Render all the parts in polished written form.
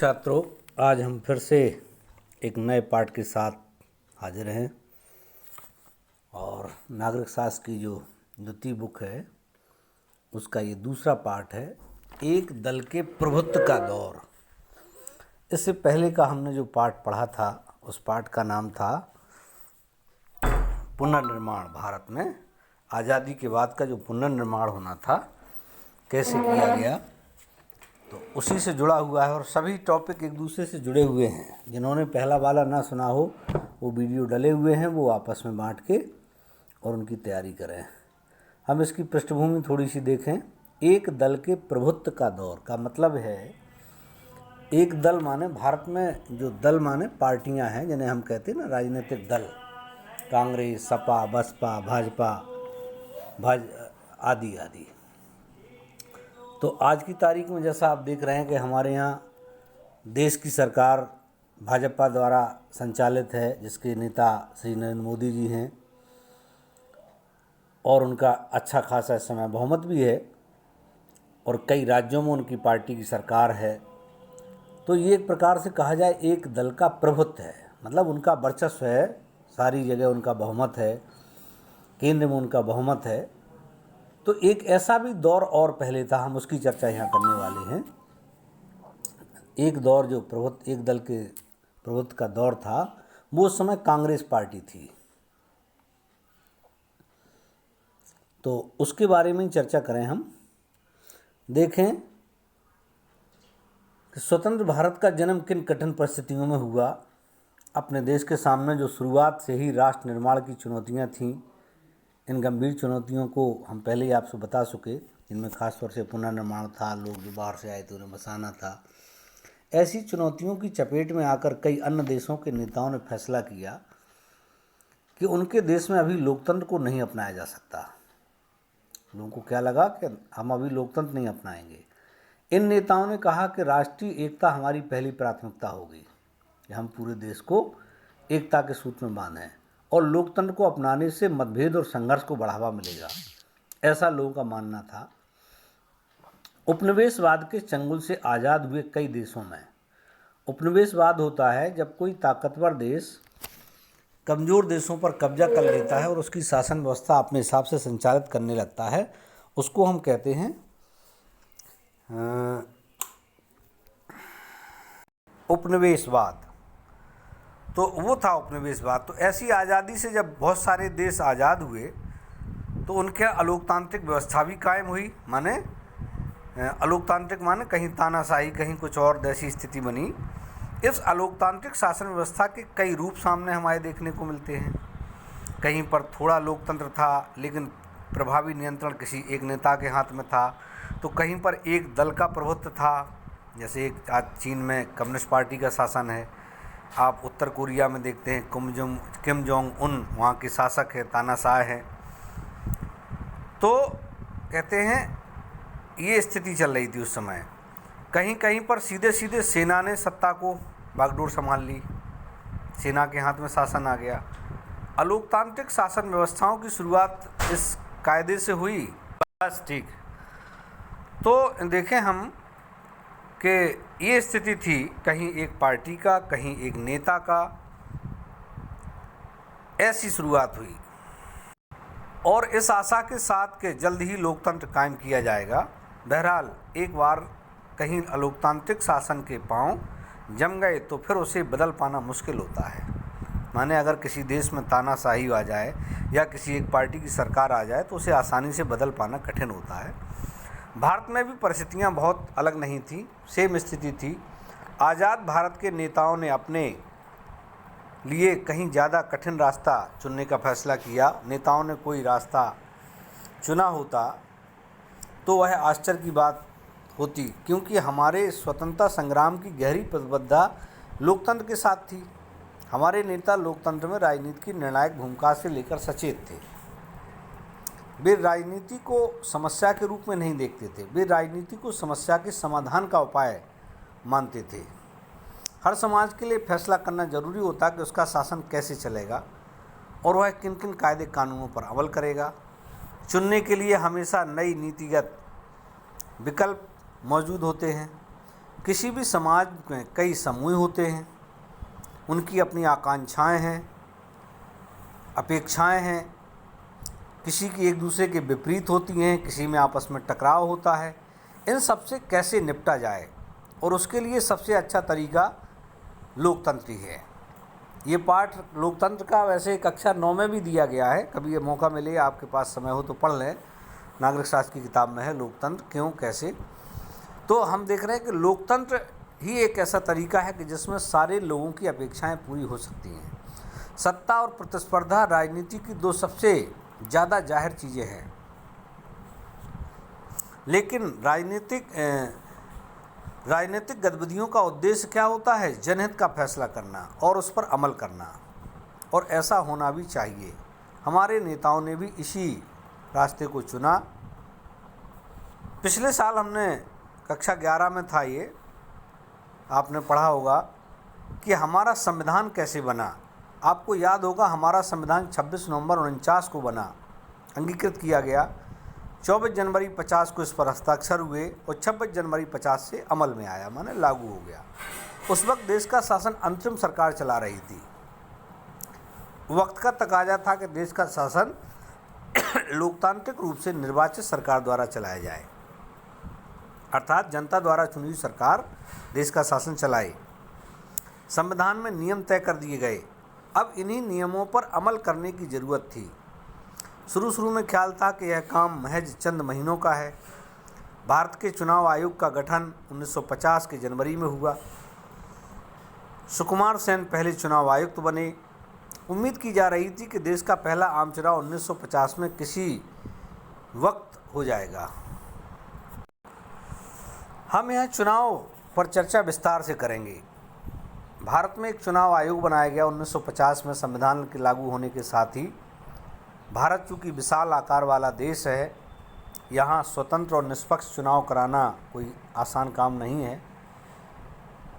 छात्रों, आज हम फिर से एक नए पाठ के साथ हाजिर हैं और नागरिक शास्त्र की जो द्वितीय बुक है उसका ये दूसरा पाठ है, एक दल के प्रभुत्व का दौर। इससे पहले का हमने जो पाठ पढ़ा था उस पाठ का नाम था पुनर्निर्माण। भारत में आज़ादी के बाद का जो पुनर्निर्माण होना था कैसे किया गया, तो उसी से जुड़ा हुआ है और सभी टॉपिक एक दूसरे से जुड़े हुए हैं। जिन्होंने पहला वाला ना सुना हो वो वीडियो डले हुए हैं, वो आपस में बांट के और उनकी तैयारी करें। हम इसकी पृष्ठभूमि थोड़ी सी देखें। एक दल के प्रभुत्व का दौर का मतलब है, एक दल माने भारत में जो दल माने पार्टियां हैं जिन्हें हम कहते हैं ना राजनीतिक दल, कांग्रेस, सपा, बसपा, भाजपा, आदि आदि। तो आज की तारीख में जैसा आप देख रहे हैं कि हमारे यहाँ देश की सरकार भाजपा द्वारा संचालित है, जिसके नेता श्री नरेंद्र मोदी जी हैं और उनका अच्छा खासा इस समय बहुमत भी है और कई राज्यों में उनकी पार्टी की सरकार है। तो ये एक प्रकार से कहा जाए एक दल का प्रभुत्व है, मतलब उनका वर्चस्व है, सारी जगह उनका बहुमत है, केंद्र में उनका बहुमत है। तो एक ऐसा भी दौर और पहले था, हम उसकी चर्चा यहाँ करने वाले हैं। एक दौर जो एक दल के प्रभुत्व का दौर था, वो उस समय कांग्रेस पार्टी थी। तो उसके बारे में चर्चा करें हम। देखें कि स्वतंत्र भारत का जन्म किन कठिन परिस्थितियों में हुआ। अपने देश के सामने जो शुरुआत से ही राष्ट्र निर्माण की चुनौतियाँ थीं, इन गंभीर चुनौतियों को हम पहले ही आपसे बता चुके, इनमें खास तौर से पुनर्निर्माण था, लोग जो बाहर से आए थे उन्हें बसाना था। ऐसी चुनौतियों की चपेट में आकर कई अन्य देशों के नेताओं ने फैसला किया कि उनके देश में अभी लोकतंत्र को नहीं अपनाया जा सकता। लोगों को क्या लगा कि हम अभी लोकतंत्र नहीं अपनाएंगे। इन नेताओं ने कहा कि राष्ट्रीय एकता हमारी पहली प्राथमिकता होगी, कि हम पूरे देश को एकता के सूत्र में बांधें और लोकतंत्र को अपनाने से मतभेद और संघर्ष को बढ़ावा मिलेगा, ऐसा लोगों का मानना था। उपनिवेशवाद के चंगुल से आज़ाद हुए कई देशों में, उपनिवेशवाद होता है जब कोई ताकतवर देश कमज़ोर देशों पर कब्जा कर लेता है और उसकी शासन व्यवस्था अपने हिसाब से संचालित करने लगता है, उसको हम कहते हैं उपनिवेशवाद। तो वो था उपनिवेशवाद। तो ऐसी आज़ादी से जब बहुत सारे देश आज़ाद हुए तो उनके अलोकतांत्रिक व्यवस्था भी कायम हुई। माने अलोकतांत्रिक माने कहीं तानाशाही, कहीं कुछ और ऐसी स्थिति बनी। इस अलोकतांत्रिक शासन व्यवस्था के कई रूप सामने हमारे देखने को मिलते हैं। कहीं पर थोड़ा लोकतंत्र था लेकिन प्रभावी नियंत्रण किसी एक नेता के हाथ में था, तो कहीं पर एक दल का प्रभुत्व था। जैसे एक आज चीन में कम्युनिस्ट पार्टी का शासन है, आप उत्तर कोरिया में देखते हैं किम जोंग उन वहाँ के शासक है, तानाशाह है। तो कहते हैं ये स्थिति चल रही थी उस समय। कहीं कहीं पर सीधे सीधे सेना ने सत्ता को बागडोर संभाल ली, सेना के हाथ में शासन आ गया। अलोकतांत्रिक शासन व्यवस्थाओं की शुरुआत इस कायदे से हुई। बस ठीक। तो देखें हम कि ये स्थिति थी, कहीं एक पार्टी का, कहीं एक नेता का, ऐसी शुरुआत हुई और इस आशा के साथ कि जल्द ही लोकतंत्र कायम किया जाएगा। बहरहाल एक बार कहीं अलोकतांत्रिक शासन के पांव जम गए तो फिर उसे बदल पाना मुश्किल होता है। माने अगर किसी देश में तानाशाही आ जाए या किसी एक पार्टी की सरकार आ जाए तो उसे आसानी से बदल पाना कठिन होता है। भारत में भी परिस्थितियां बहुत अलग नहीं थी, सेम स्थिति थी। आज़ाद भारत के नेताओं ने अपने लिए कहीं ज़्यादा कठिन रास्ता चुनने का फैसला किया। नेताओं ने कोई रास्ता चुना होता तो वह आश्चर्य की बात होती, क्योंकि हमारे स्वतंत्रता संग्राम की गहरी प्रतिबद्धता लोकतंत्र के साथ थी। हमारे नेता लोकतंत्र में राजनीति की निर्णायक भूमिका से लेकर सचेत थे। वे राजनीति को समस्या के रूप में नहीं देखते थे, वे राजनीति को समस्या के समाधान का उपाय मानते थे। हर समाज के लिए फैसला करना जरूरी होता कि उसका शासन कैसे चलेगा और वह किन किन कायदे कानूनों पर अमल करेगा। चुनने के लिए हमेशा नई नीतिगत विकल्प मौजूद होते हैं। किसी भी समाज में कई समूह होते हैं, उनकी अपनी आकांक्षाएं हैं, अपेक्षाएं हैं, किसी की एक दूसरे के विपरीत होती हैं, किसी में आपस में टकराव होता है। इन सब से कैसे निपटा जाए, और उसके लिए सबसे अच्छा तरीका लोकतंत्र ही है। ये पाठ लोकतंत्र का वैसे कक्षा 9 में भी दिया गया है, कभी ये मौका मिले, आपके पास समय हो तो पढ़ लें। नागरिक शास्त्र की किताब में है लोकतंत्र क्यों कैसे। तो हम देख रहे हैं कि लोकतंत्र ही एक ऐसा तरीका है कि जिसमें सारे लोगों की अपेक्षाएं पूरी हो सकती हैं। सत्ता और प्रतिस्पर्धा राजनीति की दो सबसे ज़्यादा जाहिर चीज़ें हैं, लेकिन राजनीतिक गतिविधियों का उद्देश्य क्या होता है? जनहित का फैसला करना और उस पर अमल करना, और ऐसा होना भी चाहिए। हमारे नेताओं ने भी इसी रास्ते को चुना। पिछले साल हमने कक्षा 11 में था ये, आपने पढ़ा होगा कि हमारा संविधान कैसे बना। आपको याद होगा हमारा संविधान 26 नवंबर 49 को बना, अंगीकृत किया गया। 24 जनवरी 50 को इस पर हस्ताक्षर हुए और 26 जनवरी 50 से अमल में आया, माने लागू हो गया। उस वक्त देश का शासन अंतरिम सरकार चला रही थी। वक्त का तकाजा था कि देश का शासन लोकतांत्रिक रूप से निर्वाचित सरकार द्वारा चलाया जाए, अर्थात जनता द्वारा चुनी हुई सरकार देश का शासन चलाए। संविधान में नियम तय कर दिए गए। अब इन्हीं नियमों पर अमल करने की ज़रूरत थी। शुरू में ख्याल था कि यह काम महज चंद महीनों का है। भारत के चुनाव आयोग का गठन 1950 के जनवरी में हुआ। सुकुमार सेन पहले चुनाव आयुक्त बने। उम्मीद की जा रही थी कि देश का पहला आम चुनाव 1950 में किसी वक्त हो जाएगा। हम यहाँ चुनाव पर चर्चा विस्तार से करेंगे। भारत में एक चुनाव आयोग बनाया गया 1950 में। संविधान के लागू होने के साथ ही भारत चूँकि विशाल आकार वाला देश है, यहाँ स्वतंत्र और निष्पक्ष चुनाव कराना कोई आसान काम नहीं है,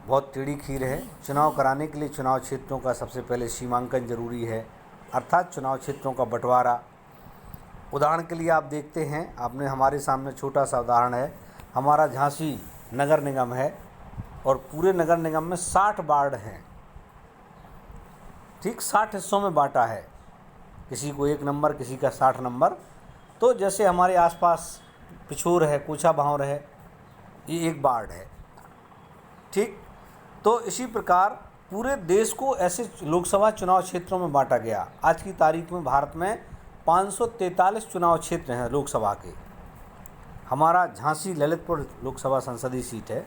बहुत टेढ़ी खीर है। चुनाव कराने के लिए चुनाव क्षेत्रों का सबसे पहले सीमांकन जरूरी है, अर्थात चुनाव क्षेत्रों का बंटवारा। उदाहरण के लिए आप देखते हैं, आपने हमारे सामने छोटा सा उदाहरण है, हमारा झांसी नगर निगम है और पूरे नगर निगम में 60 वार्ड हैं, ठीक 60 हिस्सों में बांटा है, किसी को 1 नंबर, किसी का 60 नंबर। तो जैसे हमारे आसपास पिछोर है, कोछा भांवर है, ये 1 वार्ड है, ठीक। तो इसी प्रकार पूरे देश को ऐसे लोकसभा चुनाव क्षेत्रों में बांटा गया। आज की तारीख में भारत में 543 चुनाव क्षेत्र हैं लोकसभा के। हमारा झांसी ललितपुर लोकसभा संसदीय सीट है।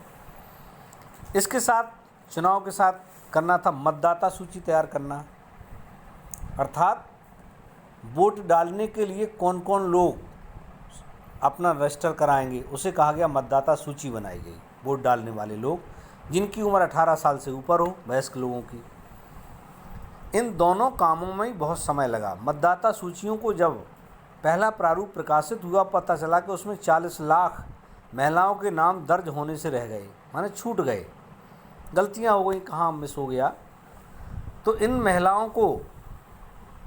इसके साथ चुनाव के साथ करना था मतदाता सूची तैयार करना, अर्थात वोट डालने के लिए कौन कौन लोग अपना रजिस्टर कराएंगे, उसे कहा गया मतदाता सूची बनाई गई। वोट डालने वाले लोग जिनकी उम्र 18 साल से ऊपर हो, वयस्क लोगों की। इन दोनों कामों में ही बहुत समय लगा। मतदाता सूचियों को जब पहला प्रारूप प्रकाशित हुआ, पता चला कि उसमें 40 लाख महिलाओं के नाम दर्ज होने से रह गए, माने छूट गए, गलतियां हो गई, कहाँ मिस हो गया। तो इन महिलाओं को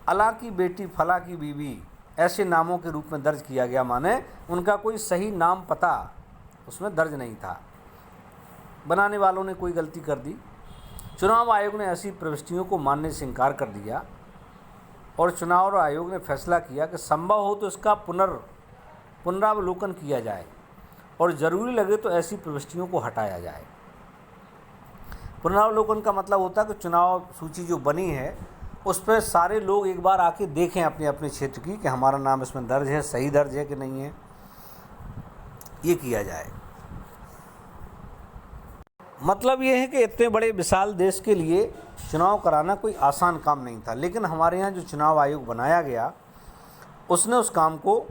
अला की बेटी, फला की बीवी, ऐसे नामों के रूप में दर्ज किया गया, माने उनका कोई सही नाम पता उसमें दर्ज नहीं था। बनाने वालों ने कोई गलती कर दी। चुनाव आयोग ने ऐसी प्रविष्टियों को मानने से इनकार कर दिया और चुनाव आयोग ने फैसला किया कि संभव हो तो इसका पुनरावलोकन किया जाए और ज़रूरी लगे तो ऐसी प्रविष्टियों को हटाया जाए। पुनरावलोकन का मतलब होता है कि चुनाव सूची जो बनी है उस पर सारे लोग एक बार आके देखें अपने अपने क्षेत्र की कि हमारा नाम इसमें दर्ज है, सही दर्ज है कि नहीं है, ये किया जाए। मतलब ये है कि इतने बड़े विशाल देश के लिए चुनाव कराना कोई आसान काम नहीं था, लेकिन हमारे यहाँ जो चुनाव आयोग बनाया गया उसने उस काम को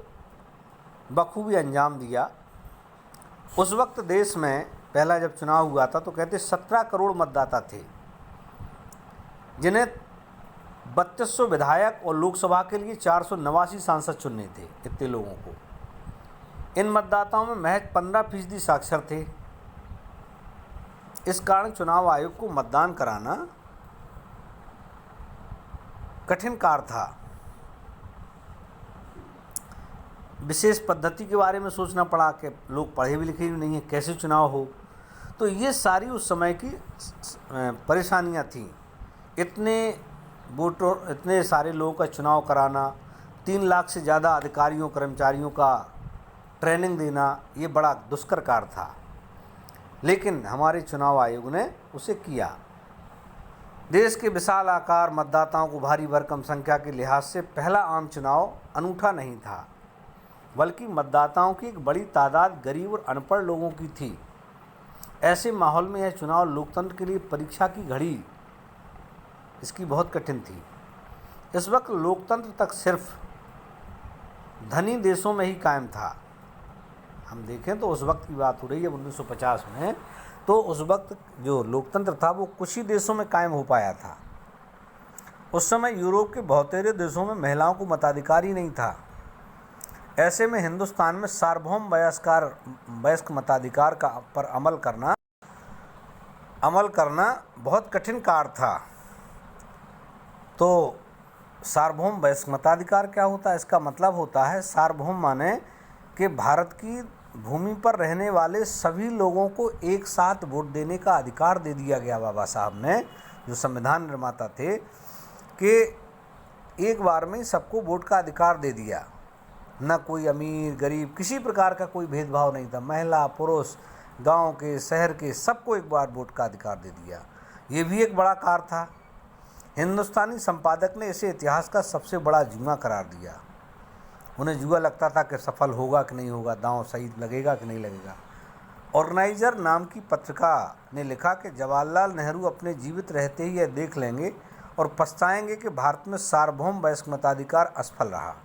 बखूबी अंजाम दिया। उस वक्त देश में पहला जब चुनाव हुआ था तो कहते 17 करोड़ मतदाता थे, जिन्हें 3200 विधायक और लोकसभा के लिए 489 सांसद चुनने थे। इतने लोगों को, इन मतदाताओं में महज 15% साक्षर थे। इस कारण चुनाव आयोग को मतदान कराना कठिन कार्य था। विशेष पद्धति के बारे में सोचना पड़ा कि लोग पढ़े भी लिखे भी नहीं हैं, कैसे चुनाव हो। तो ये सारी उस समय की परेशानियां थीं। इतने सारे लोगों का चुनाव कराना, 3 लाख से ज़्यादा अधिकारियों कर्मचारियों का ट्रेनिंग देना, ये बड़ा दुष्कर कार्य था, लेकिन हमारे चुनाव आयोग ने उसे किया। देश के विशाल आकार, मतदाताओं को भारी भरकम संख्या के लिहाज से पहला आम चुनाव अनूठा नहीं था, बल्कि मतदाताओं की एक बड़ी तादाद गरीब और अनपढ़ लोगों की थी। ऐसे माहौल में यह चुनाव लोकतंत्र के लिए परीक्षा की घड़ी इसकी बहुत कठिन थी। इस वक्त लोकतंत्र तक सिर्फ धनी देशों में ही कायम था। हम देखें तो उस वक्त की बात हो रही है 1950 में, तो उस वक्त जो लोकतंत्र था वो कुछ ही देशों में कायम हो पाया था। उस समय यूरोप के बहुतेरे देशों में महिलाओं को मताधिकार ही नहीं था। ऐसे में हिंदुस्तान में सार्वभौम वयस्क मताधिकार का पर अमल करना बहुत कठिन कार्य था। तो सार्वभौम वयस्क मताधिकार क्या होता है? इसका मतलब होता है सार्वभौम माने कि भारत की भूमि पर रहने वाले सभी लोगों को एक साथ वोट देने का अधिकार दे दिया गया। बाबा साहब ने, जो संविधान निर्माता थे, कि एक बार में सबको वोट का अधिकार दे दिया। न कोई अमीर गरीब, किसी प्रकार का कोई भेदभाव नहीं था। महिला पुरुष, गांव के शहर के, सबको एक बार वोट का अधिकार दे दिया। ये भी एक बड़ा कार्य था। हिंदुस्तानी संपादक ने इसे इतिहास का सबसे बड़ा जुआ करार दिया। उन्हें जुआ लगता था कि सफल होगा कि नहीं होगा, दांव सही लगेगा कि नहीं लगेगा। ऑर्गेनाइजर नाम की पत्रिका ने लिखा कि जवाहरलाल नेहरू अपने जीवित रहते ही यह देख लेंगे और पछताएंगे कि भारत में सार्वभौम वयस्क मताधिकार असफल रहा।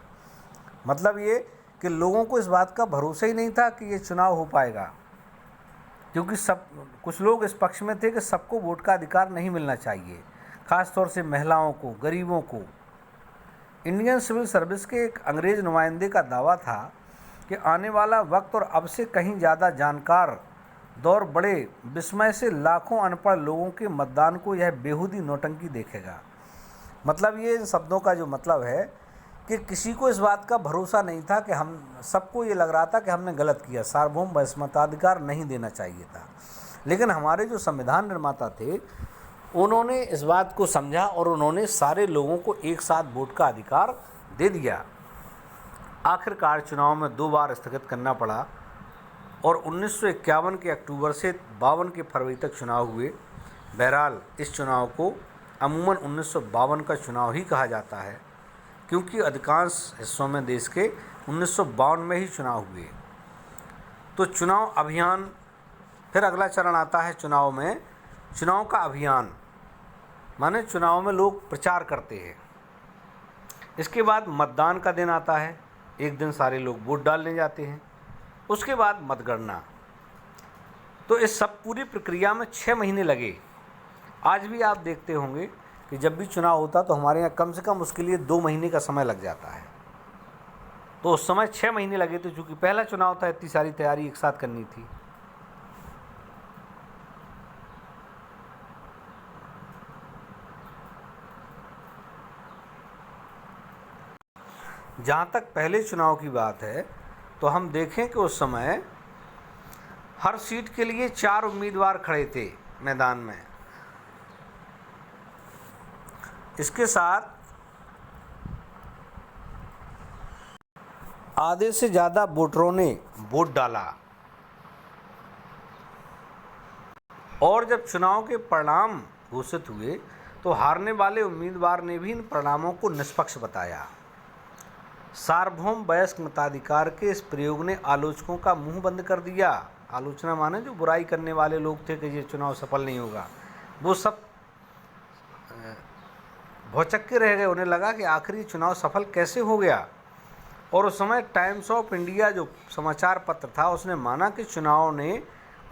मतलब ये कि लोगों को इस बात का भरोसा ही नहीं था कि ये चुनाव हो पाएगा, क्योंकि कुछ लोग इस पक्ष में थे कि सबको वोट का अधिकार नहीं मिलना चाहिए, खास तौर से महिलाओं को, गरीबों को। इंडियन सिविल सर्विस के एक अंग्रेज नुमाइंदे का दावा था कि आने वाला वक्त और अब से कहीं ज़्यादा जानकार दौर बड़े विस्मय से लाखों अनपढ़ लोगों के मतदान को यह बेहूदी नौटंकी देखेगा। मतलब ये इन शब्दों का जो मतलब है कि किसी को इस बात का भरोसा नहीं था कि सबको ये लग रहा था कि हमने गलत किया, सार्वभौम वयस्क मताधिकार नहीं देना चाहिए था। लेकिन हमारे जो संविधान निर्माता थे उन्होंने इस बात को समझा और उन्होंने सारे लोगों को एक साथ वोट का अधिकार दे दिया। आखिरकार चुनाव में 2 बार स्थगित करना पड़ा और 1951 के अक्टूबर से 52 के फरवरी तक चुनाव हुए। बहरहाल इस चुनाव को अमूमन 1952 का चुनाव ही कहा जाता है, क्योंकि अधिकांश हिस्सों में देश के 1952 में ही चुनाव हुए। तो चुनाव अभियान, फिर अगला चरण आता है चुनाव का अभियान, माने चुनाव में लोग प्रचार करते हैं। इसके बाद मतदान का दिन आता है, एक दिन सारे लोग वोट डालने जाते हैं। उसके बाद मतगणना। तो इस सब पूरी प्रक्रिया में 6 महीने लगे। आज भी आप देखते होंगे कि जब भी चुनाव होता तो हमारे यहाँ कम से कम उसके लिए 2 महीने का समय लग जाता है। तो उस समय 6 महीने लगे थे, चूँकि पहला चुनाव था, इतनी सारी तैयारी एक साथ करनी थी। जहाँ तक पहले चुनाव की बात है तो हम देखें कि उस समय हर सीट के लिए 4 उम्मीदवार खड़े थे मैदान में। इसके साथ आधे से ज़्यादा वोटरों ने वोट डाला और जब चुनाव के परिणाम घोषित हुए तो हारने वाले उम्मीदवार ने भी इन परिणामों को निष्पक्ष बताया। सार्वभौम वयस्क मताधिकार के इस प्रयोग ने आलोचकों का मुंह बंद कर दिया। आलोचना माने जो बुराई करने वाले लोग थे कि ये चुनाव सफल नहीं होगा, वो सब भौचक्के रह गए। उन्हें लगा कि आखिर ये चुनाव सफल कैसे हो गया। और उस समय टाइम्स ऑफ इंडिया जो समाचार पत्र था उसने माना कि चुनाव ने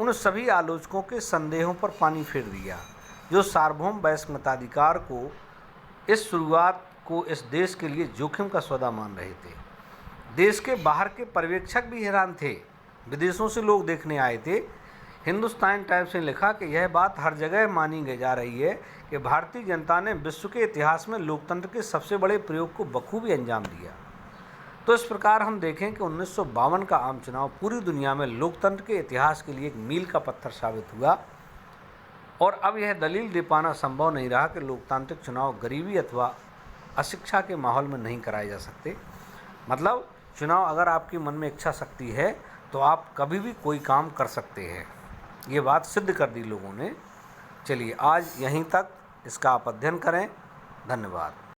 उन सभी आलोचकों के संदेहों पर पानी फेर दिया जो सार्वभौम वयस्क मताधिकार को इस शुरुआत को इस देश के लिए जोखिम का सौदा मान रहे थे। देश के बाहर के पर्यवेक्षक भी हैरान थे, विदेशों से लोग देखने आए थे। हिंदुस्तान टाइम्स ने लिखा कि यह बात हर जगह मानी जा रही है कि भारतीय जनता ने विश्व के इतिहास में लोकतंत्र के सबसे बड़े प्रयोग को बखूबी अंजाम दिया। तो तो इस प्रकार हम देखें कि 1952 का आम चुनाव पूरी दुनिया में लोकतंत्र के इतिहास के लिए एक मील का पत्थर साबित हुआ और अब यह दलील दे पाना संभव नहीं रहा कि लोकतांत्रिक चुनाव गरीबी अथवा अशिक्षा के माहौल में नहीं कराए जा सकते। मतलब चुनाव अगर आपकी मन में इच्छा शक्ति है तो आप कभी भी कोई काम कर सकते हैं। ये बात सिद्ध कर दी लोगों ने। चलिए आज यहीं तक, इसका आप अध्ययन करें। धन्यवाद।